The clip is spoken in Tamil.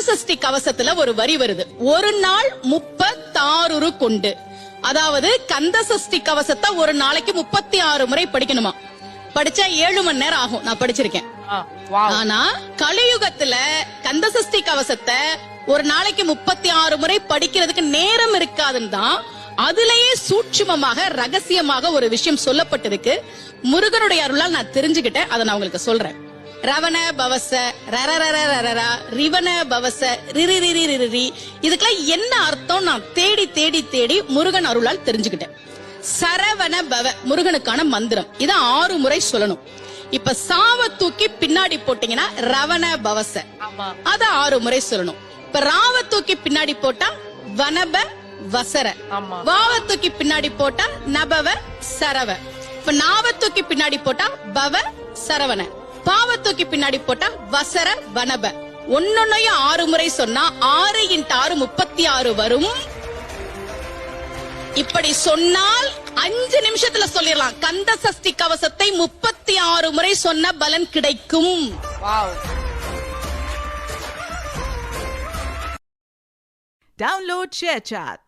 கந்தசஷ்டி கவசத்துல ஒரு வரி வருது, ஒரு நாள் 36 கொண்டு. அதாவது கந்தசஷ்டி கவசத்தை ஒரு நாளைக்கு 36 முறை படிக்கணுமா. படிச்சா 7 மணி நேரம் ஆகும். நான் படிச்சிருக்கேன். ஆனா கலியுகத்துல கந்தசஷ்டி கவசத்தை ஒரு நாளைக்கு 36 முறை படிக்கிறதுக்கு நேரம் இருக்காதுன்னு தான் அதுலயே சூட்சுமமாக ரகசியமாக ஒரு விஷயம் சொல்லப்பட்டிருக்கு. முருகனுடைய அருளால் நான் தெரிஞ்சுக்கிட்டேன். அதை நான் உங்களுக்கு சொல்றேன். ரவண பவச ரரரரரரரா ரிவன பவச ரிரிரிரிரிரி, இதுக்கெல்லாம் என்ன அர்த்தம் நான் தேடி தேடி தேடி முருகன் அருளால் தெரிஞ்சுக்கிட்டேன். சரவண பவ முருகனுக்கான மந்திரம். இத 6 முறை சொல்லணும். இப்ப சாவ தூக்கி பின்னாடி போட்டீங்கன்னா ரவண பவச, அத 6 முறை சொல்லணும். இப்ப ராவ தூக்கி பின்னாடி போட்டா வனப வசர, வாவ தூக்கி பின்னாடி போட்டா நபவ சரவ, இப்ப நாவ தூக்கி பின்னாடி போட்டா பவ சரவண, பாவ தூக்கி பின்னாடி போட்டா வசர வனப. ஒன்னொன்னையும் 6 முறை சொன்னா 6 × 6 36 வரும். இப்படி சொன்னால் 5 நிமிஷத்துல சொல்லிடலாம். கந்த சஷ்டி கவசத்தை 36 முறை சொன்ன பலன் கிடைக்கும். Download ShareChat.